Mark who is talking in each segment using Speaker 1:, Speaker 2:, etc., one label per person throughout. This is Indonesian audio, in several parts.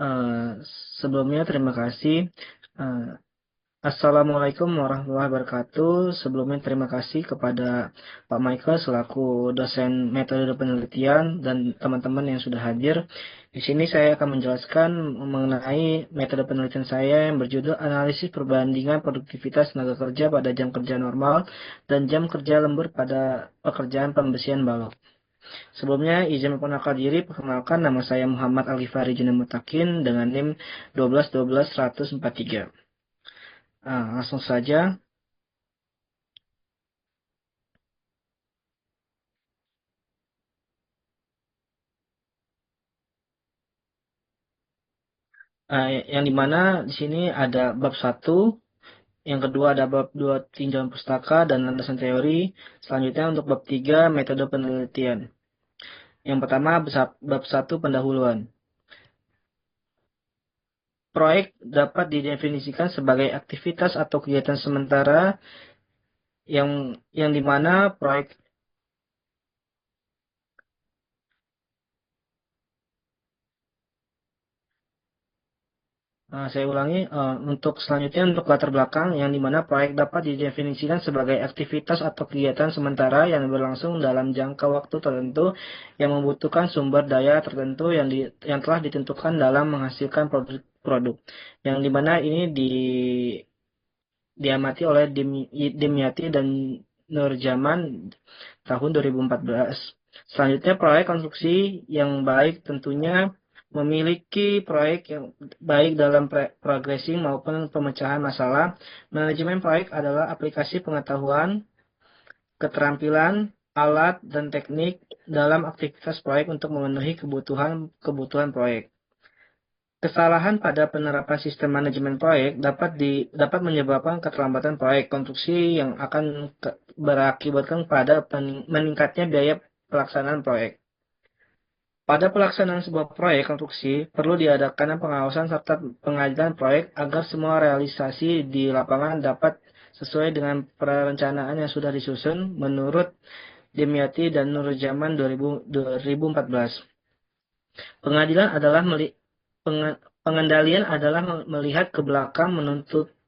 Speaker 1: Eh, Sebelumnya terima kasih. Eh, Assalamualaikum warahmatullahi wabarakatuh. Sebelumnya terima kasih kepada Pak Michael selaku dosen metode penelitian dan teman-teman yang sudah hadir. Di sini saya akan menjelaskan mengenai metode penelitian saya yang berjudul analisis perbandingan produktivitas tenaga kerja pada jam kerja normal dan jam kerja lembur pada pekerjaan pembersihan balok. Sebelumnya, izin memperkenalkan diri, perkenalkan nama saya Muhammad Alifari Junamutakin dengan NIM 1212143. Langsung saja, yang dimana di sini ada bab satu, yang kedua ada bab 2 tinjauan pustaka dan landasan teori, selanjutnya untuk bab 3 metode penelitian. Yang pertama, bab satu pendahuluan. Proyek dapat didefinisikan sebagai aktivitas atau kegiatan sementara yang dimana proyek. Saya ulangi, untuk selanjutnya untuk latar belakang yang dimana proyek dapat didefinisikan sebagai aktivitas atau kegiatan sementara yang berlangsung dalam jangka waktu tertentu yang membutuhkan sumber daya tertentu yang telah ditentukan dalam menghasilkan produk. Yang dimana ini diamati oleh Dimyati dan Nurjaman tahun 2014. Selanjutnya, proyek konstruksi yang baik tentunya memiliki proyek yang baik dalam progressing maupun pemecahan masalah. Manajemen proyek adalah aplikasi pengetahuan, keterampilan, alat, dan teknik dalam aktivitas proyek untuk memenuhi kebutuhan proyek. Kesalahan pada penerapan sistem manajemen proyek dapat menyebabkan keterlambatan proyek konstruksi yang akan berakibatkan pada meningkatnya biaya pelaksanaan proyek. Pada pelaksanaan sebuah proyek konstruksi, perlu diadakan pengawasan serta pengadilan proyek agar semua realisasi di lapangan dapat sesuai dengan perencanaan yang sudah disusun menurut Dimyati dan Nurjaman 2014. Pengadilan adalah Pengendalian adalah melihat ke belakang,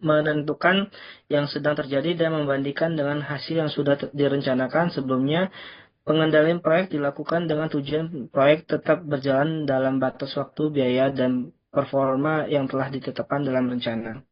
Speaker 1: menentukan yang sedang terjadi dan membandingkan dengan hasil yang sudah direncanakan sebelumnya. Pengendalian proyek dilakukan dengan tujuan proyek tetap berjalan dalam batas waktu, biaya, dan performa yang telah ditetapkan dalam rencana.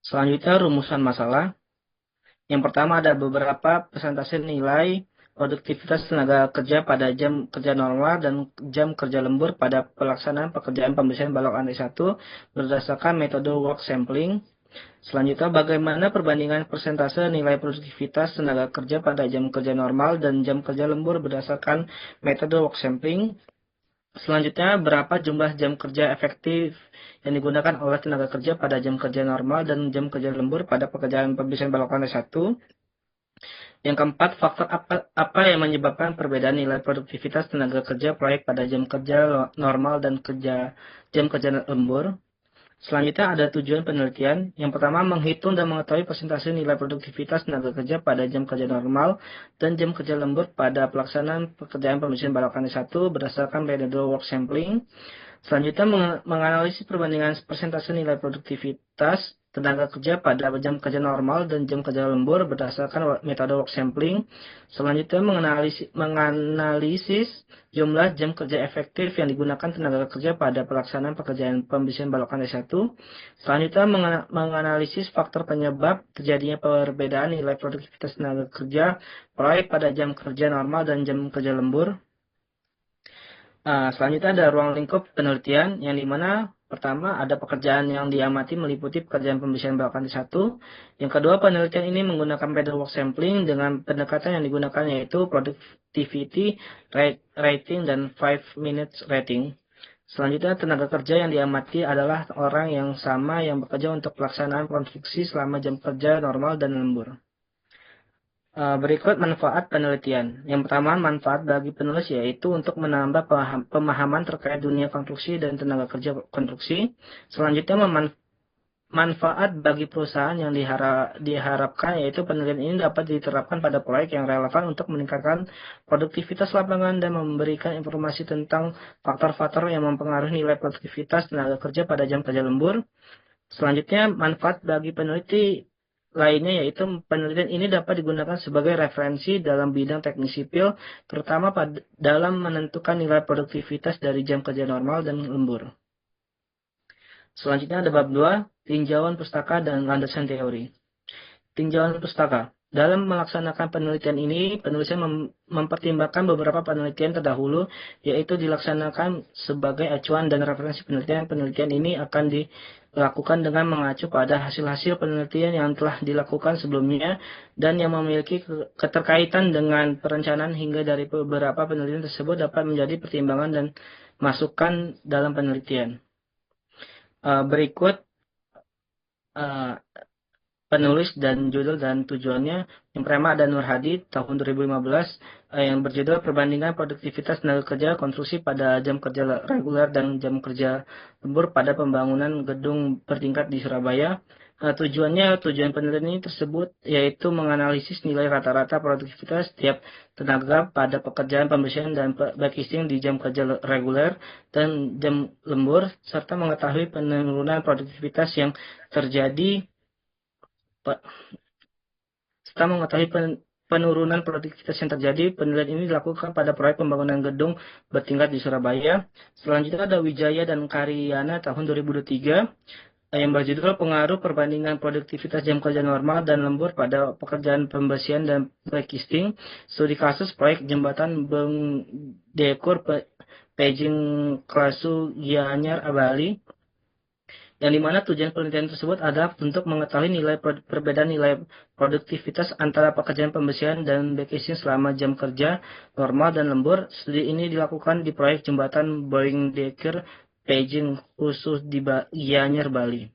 Speaker 1: Selanjutnya, rumusan masalah. Yang pertama ada beberapa persentase nilai produktivitas tenaga kerja pada jam kerja normal dan jam kerja lembur pada pelaksanaan pekerjaan pembersihan balok lantai 1 berdasarkan metode work sampling. Selanjutnya, bagaimana perbandingan persentase nilai produktivitas tenaga kerja pada jam kerja normal dan jam kerja lembur berdasarkan metode work sampling. Selanjutnya, berapa jumlah jam kerja efektif yang digunakan oleh tenaga kerja pada jam kerja normal dan jam kerja lembur pada pekerjaan pembersihan balok lantai 1. Yang keempat, faktor apa yang menyebabkan perbedaan nilai produktivitas tenaga kerja proyek pada jam kerja normal dan jam kerja lembur. Selanjutnya ada tujuan penelitian. Yang pertama, menghitung dan mengetahui persentase nilai produktivitas tenaga kerja pada jam kerja normal dan jam kerja lembur pada pelaksanaan pekerjaan pembersihan balok lantai 1 berdasarkan metode work sampling. Selanjutnya, menganalisis perbandingan persentase nilai produktivitas tenaga kerja pada jam kerja normal dan jam kerja lembur berdasarkan metode work sampling. Selanjutnya, menganalisis jumlah jam kerja efektif yang digunakan tenaga kerja pada pelaksanaan pekerjaan pembersihan balok lantai 1. Selanjutnya, menganalisis faktor penyebab terjadinya perbedaan nilai produktivitas tenaga kerja proyek pada jam kerja normal dan jam kerja lembur. Selanjutnya ada ruang lingkup penelitian yang dimana pertama ada pekerjaan yang diamati meliputi pekerjaan pembersihan balok lantai 1. Yang kedua, penelitian ini menggunakan metode work sampling dengan pendekatan yang digunakan yaitu productivity rating dan 5 minutes rating. Selanjutnya, tenaga kerja yang diamati adalah orang yang sama yang bekerja untuk pelaksanaan konstruksi selama jam kerja normal dan lembur. Berikut manfaat penelitian. Yang pertama, manfaat bagi penulis yaitu untuk menambah pemahaman terkait dunia konstruksi dan tenaga kerja konstruksi. Selanjutnya, manfaat bagi perusahaan yang diharapkan yaitu penelitian ini dapat diterapkan pada proyek yang relevan untuk meningkatkan produktivitas lapangan dan memberikan informasi tentang faktor-faktor yang mempengaruhi nilai produktivitas tenaga kerja pada jam kerja lembur. Selanjutnya, manfaat bagi peneliti lainnya yaitu penelitian ini dapat digunakan sebagai referensi dalam bidang teknik sipil, terutama dalam menentukan nilai produktivitas dari jam kerja normal dan lembur. Selanjutnya ada bab 2, tinjauan pustaka dan landasan teori. Tinjauan pustaka. Dalam melaksanakan penelitian ini, penulis mempertimbangkan beberapa penelitian terdahulu, yaitu dilaksanakan sebagai acuan dan referensi penelitian. Penelitian ini akan dilakukan dengan mengacu pada hasil-hasil penelitian yang telah dilakukan sebelumnya dan yang memiliki keterkaitan dengan perencanaan hingga dari beberapa penelitian tersebut dapat menjadi pertimbangan dan masukan dalam penelitian. Berikut penulis dan judul dan tujuannya. Yang pertama ada Nur Hadi tahun 2015 yang berjudul Perbandingan Produktivitas Tenaga Kerja Konstruksi pada Jam Kerja Reguler dan Jam Kerja Lembur pada Pembangunan Gedung Bertingkat di Surabaya. Tujuan penelitian ini tersebut yaitu menganalisis nilai rata-rata produktivitas setiap tenaga pada pekerjaan pembersihan dan backcasting di jam kerja reguler dan jam lembur, serta mengetahui penurunan produktivitas yang terjadi penurunan produktivitas yang terjadi. Penelitian ini dilakukan pada proyek pembangunan gedung bertingkat di Surabaya. Selanjutnya ada Wijaya dan Karyana tahun 2023 yang berjudul Pengaruh Perbandingan Produktivitas Jam Kerja Normal dan Lembur pada Pekerjaan Pembersihan dan Backcasting. Studi kasus proyek jembatan Beng Dekur Pejing Klasu Gianyar Bali, yang dimana tujuan penelitian tersebut adalah untuk mengetahui perbedaan nilai produktivitas antara pekerjaan pembersihan dan backcasting selama jam kerja normal dan lembur. Studi ini dilakukan di proyek jembatan Boeing Dekker Pejing khusus di Gianyar, Bali.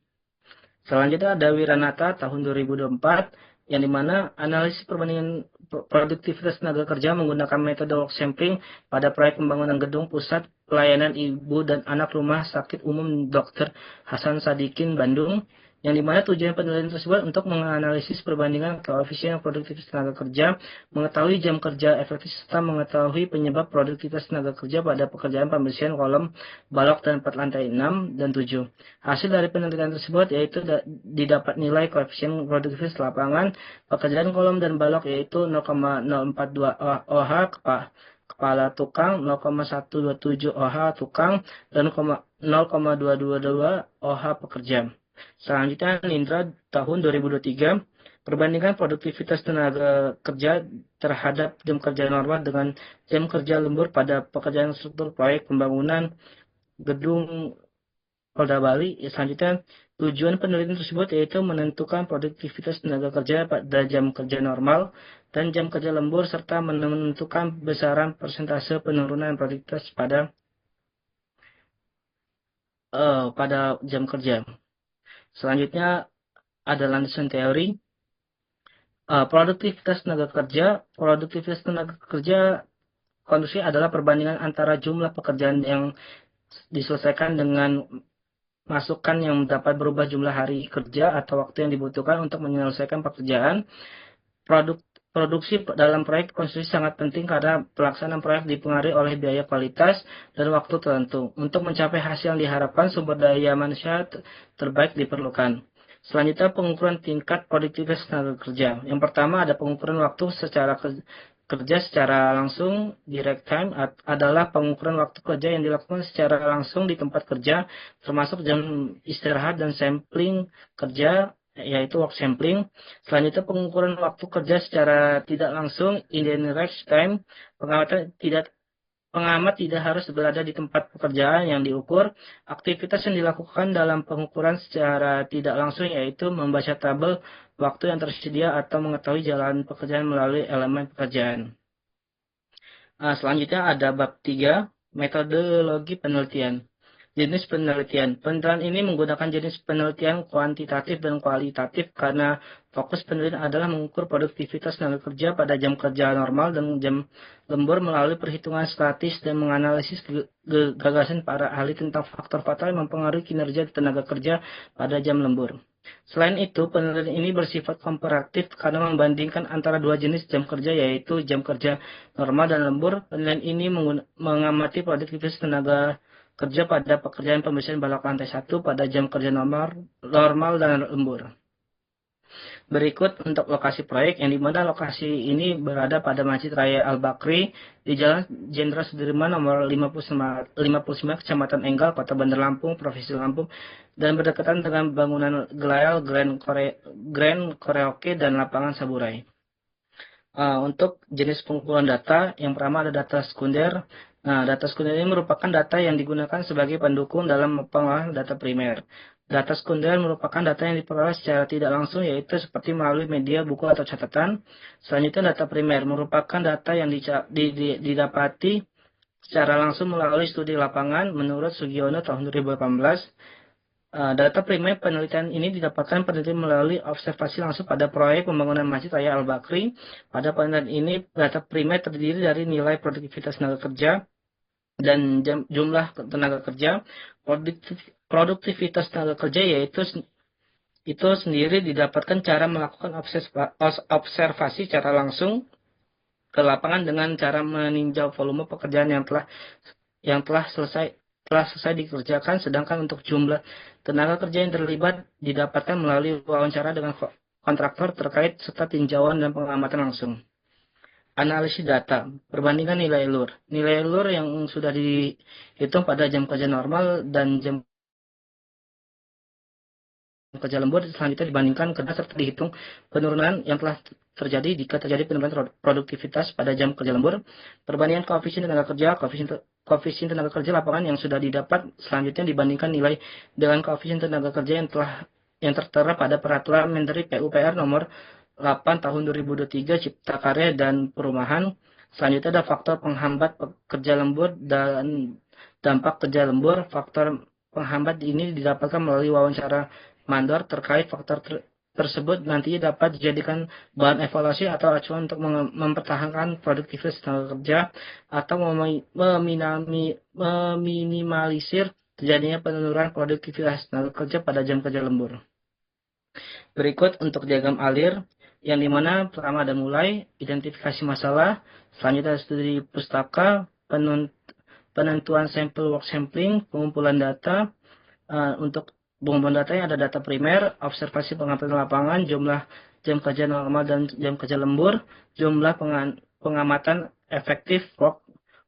Speaker 1: Selanjutnya ada Wiranata tahun 2024 yang dimana analisis perbandingan produktivitas tenaga kerja menggunakan metode work sampling pada proyek pembangunan gedung pusat pelayanan ibu dan anak Rumah Sakit Umum Dr. Hasan Sadikin Bandung, yang dimana tujuan penelitian tersebut untuk menganalisis perbandingan koefisien produktivitas tenaga kerja, mengetahui jam kerja efektif, serta mengetahui penyebab produktivitas tenaga kerja pada pekerjaan pembersihan kolom, balok, dan empat lantai 6 dan 7. Hasil dari penelitian tersebut yaitu didapat nilai koefisien produktivitas lapangan pekerjaan kolom dan balok yaitu 0,042 OH kepala tukang, 0,127 OH tukang, dan 0,222 OH pekerja. Selanjutnya Nindra tahun 2023, perbandingan produktivitas tenaga kerja terhadap jam kerja normal dengan jam kerja lembur pada pekerjaan struktur proyek pembangunan gedung Polda Bali. Selanjutnya, tujuan penelitian tersebut yaitu menentukan produktivitas tenaga kerja pada jam kerja normal dan jam kerja lembur, serta menentukan besaran persentase penurunan produktivitas pada jam kerja. Selanjutnya ada landasan teori. Produktivitas tenaga kerja. Produktivitas tenaga kerja konstruksi adalah perbandingan antara jumlah pekerjaan yang diselesaikan dengan masukan yang dapat berubah jumlah hari kerja atau waktu yang dibutuhkan untuk menyelesaikan pekerjaan. Produksi dalam proyek konstruksi sangat penting karena pelaksanaan proyek dipengaruhi oleh biaya, kualitas, dan waktu tertentu. Untuk mencapai hasil yang diharapkan, sumber daya manusia terbaik diperlukan. Selanjutnya, pengukuran tingkat produktivitas tenaga kerja. Yang pertama ada pengukuran waktu kerja secara langsung. Direct time adalah pengukuran waktu kerja yang dilakukan secara langsung di tempat kerja, termasuk jam istirahat dan sampling kerja, yaitu work sampling. Selanjutnya pengukuran waktu kerja secara tidak langsung, indirect time. Pengamat tidak harus berada di tempat pekerjaan yang diukur. Aktivitas yang dilakukan dalam pengukuran secara tidak langsung yaitu membaca tabel waktu yang tersedia atau mengetahui jalan pekerjaan melalui elemen pekerjaan. Selanjutnya ada bab 3, metodologi penelitian. Jenis penelitian. Penelitian ini menggunakan jenis penelitian kuantitatif dan kualitatif karena fokus penelitian adalah mengukur produktivitas tenaga kerja pada jam kerja normal dan jam lembur melalui perhitungan statis dan menganalisis gagasan para ahli tentang faktor-faktor yang mempengaruhi kinerja tenaga kerja pada jam lembur. Selain itu, penelitian ini bersifat komparatif karena membandingkan antara dua jenis jam kerja, yaitu jam kerja normal dan lembur. Penelitian ini mengamati produktivitas tenaga kerja pada pekerjaan pembersihan balok lantai 1 pada jam kerja normal dan lembur. Berikut untuk lokasi proyek, yang dimana lokasi ini berada pada Masjid Raya Al-Bakri di Jalan Jenderal Sudirman nomor 59 Kecamatan Enggal, Kota Bandar Lampung, Provinsi Lampung, dan berdekatan dengan bangunan Gelayal, Grand Karaoke, dan lapangan Saburai. Untuk jenis pengumpulan data, yang pertama ada data sekunder. Nah, data sekunder ini merupakan data yang digunakan sebagai pendukung dalam pengolahan data primer. Data sekunder merupakan data yang diperoleh secara tidak langsung, yaitu seperti melalui media, buku, atau catatan. Selanjutnya, data primer merupakan data yang didapati secara langsung melalui studi lapangan menurut Sugiono tahun 2018. Data primer penelitian ini didapatkan peneliti melalui observasi langsung pada proyek pembangunan Masjid Raya Al-Bakri. Pada penelitian ini, data primer terdiri dari nilai produktivitas tenaga kerja dan jumlah tenaga kerja. Produktivitas tenaga kerja yaitu itu sendiri didapatkan cara melakukan observasi secara langsung ke lapangan dengan cara meninjau volume pekerjaan yang telah selesai dikerjakan, sedangkan untuk jumlah tenaga kerja yang terlibat didapatkan melalui wawancara dengan kontraktor terkait serta tinjauan dan pengamatan langsung. Analisis data, perbandingan nilai lur. Nilai lur yang sudah dihitung pada jam kerja normal dan jam kerja lembur selanjutnya dibandingkan kerja serta dihitung penurunan yang telah terjadi jika terjadi penurunan produktivitas pada jam kerja lembur. Perbandingan koefisien tenaga kerja, koefisien tenaga kerja lapangan yang sudah didapat selanjutnya dibandingkan nilai dengan koefisien tenaga kerja yang tertera pada peraturan Menteri PUPR nomor 8 tahun 2023 Cipta Karya dan Perumahan. Selanjutnya ada faktor penghambat kerja lembur dan dampak kerja lembur. Faktor penghambat ini didapatkan melalui wawancara mandor terkait faktor tersebut nantinya dapat dijadikan bahan evaluasi atau acuan untuk mempertahankan produktivitas tenaga kerja atau meminimalisir terjadinya penurunan produktivitas tenaga kerja pada jam kerja lembur. Berikut untuk diagram alir, yang dimana pertama ada mulai, identifikasi masalah, selanjutnya studi pustaka, penentuan sampel work sampling, pengumpulan data. Untuk pengumpulan datanya ada data primer, observasi pengamatan lapangan, jumlah jam kerja normal dan jam kerja lembur, jumlah pengamatan efektif work,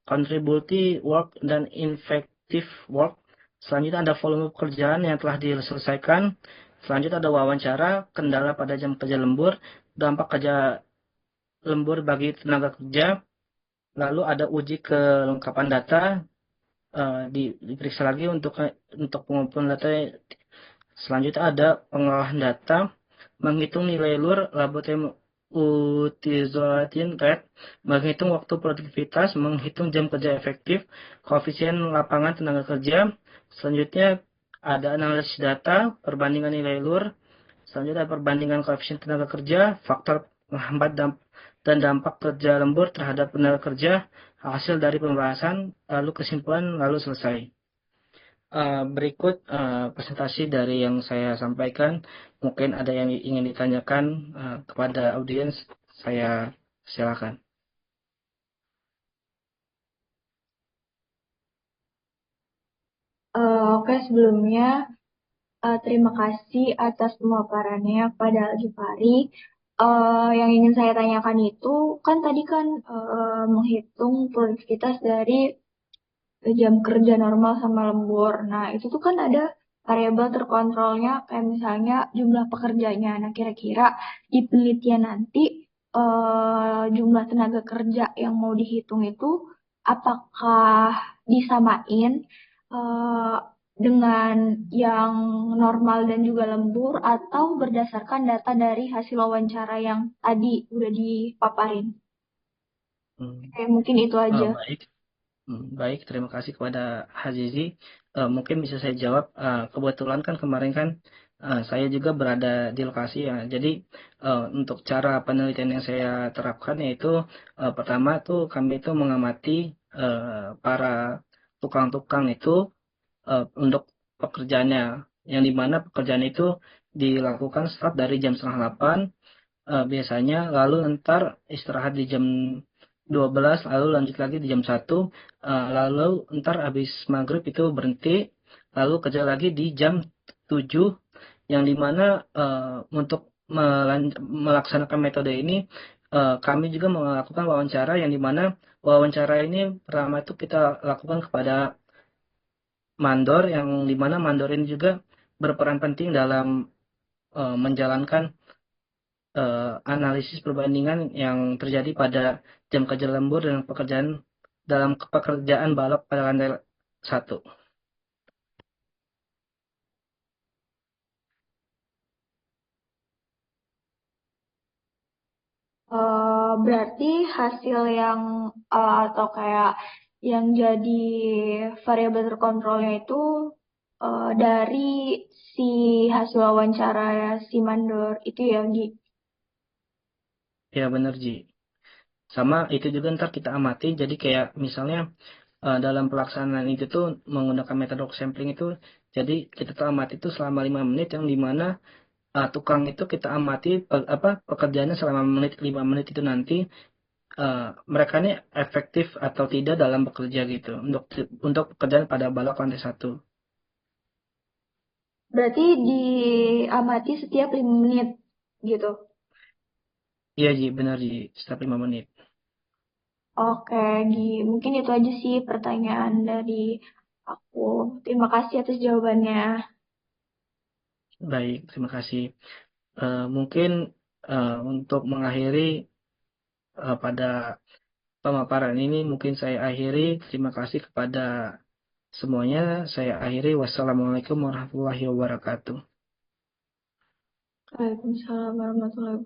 Speaker 1: contributive work, dan effective work. Selanjutnya ada volume pekerjaan yang telah diselesaikan. Selanjutnya ada wawancara, kendala pada jam kerja lembur, dampak kerja lembur bagi tenaga kerja. Lalu ada uji kelengkapan data, diperiksa lagi untuk pengumpulan data. Selanjutnya ada pengolahan data, menghitung nilai lur, laboratorium utilization rate, menghitung waktu produktivitas, menghitung jam kerja efektif, koefisien lapangan tenaga kerja. Selanjutnya ada analisis data, perbandingan nilai lur. Selanjutnya perbandingan koefisien tenaga kerja, faktor penghambat dan dampak kerja lembur terhadap tenaga kerja, hasil dari pembahasan, lalu kesimpulan, lalu selesai. Berikut presentasi dari yang saya sampaikan. Mungkin ada yang ingin ditanyakan kepada audiens, saya silakan.
Speaker 2: Oke, sebelumnya terima kasih atas pemaparannya pada Al-Jufari. Yang ingin saya tanyakan itu kan tadi kan menghitung produktivitas dari jam kerja normal sama lembur. Nah, itu tuh kan ada variabel terkontrolnya kayak misalnya jumlah pekerjanya. Nah, kira-kira di penelitian nanti jumlah tenaga kerja yang mau dihitung itu apakah disamain eh, dengan yang normal dan juga lembur atau berdasarkan data dari hasil wawancara yang tadi udah dipaparin? Mungkin itu aja.
Speaker 1: Baik. Baik, terima kasih kepada Hazizi. Mungkin bisa saya jawab. Kebetulan kan kemarin kan saya juga berada di lokasi ya. Jadi untuk cara penelitian yang saya terapkan yaitu pertama tuh kami itu mengamati para tukang-tukang itu untuk pekerjaannya, yang dimana pekerjaan itu dilakukan start dari jam setengah 8 biasanya, lalu ntar istirahat di jam 12, lalu lanjut lagi di jam 1, lalu ntar habis maghrib itu berhenti, lalu kerja lagi di jam 7, yang dimana untuk melaksanakan metode ini kami juga melakukan wawancara, yang dimana wawancara ini pertama itu kita lakukan kepada mandor, yang dimana mandor ini juga berperan penting dalam menjalankan analisis perbandingan yang terjadi pada jam kerja lembur dan pekerjaan dalam pekerjaan balap pada lantai 1.
Speaker 2: Berarti hasil yang atau kayak yang jadi variabel terkontrolnya itu dari si hasil wawancara ya, si mandor itu ya, Gi.
Speaker 1: Ya benar Ji. Sama itu juga ntar kita amati. Jadi kayak misalnya dalam pelaksanaan itu tuh menggunakan metode sampling itu, jadi kita tuh amati itu selama 5 menit, yang dimana tukang itu kita amati pekerjaannya selama 5 menit itu nanti mereka ini efektif atau tidak dalam bekerja gitu untuk pekerjaan pada balap lantai 1.
Speaker 2: Berarti diamati setiap 5 menit gitu.
Speaker 1: Iya Ji, benar Ji, setiap 5 menit.
Speaker 2: Oke, Gi. Mungkin itu aja sih pertanyaan dari aku. Terima kasih atas jawabannya.
Speaker 1: Baik, terima kasih. Mungkin untuk mengakhiri pada pemaparan ini, mungkin saya akhiri. Terima kasih kepada semuanya. Saya akhiri. Wassalamualaikum warahmatullahi wabarakatuh.
Speaker 2: Waalaikumsalam warahmatullahi wabarakatuh.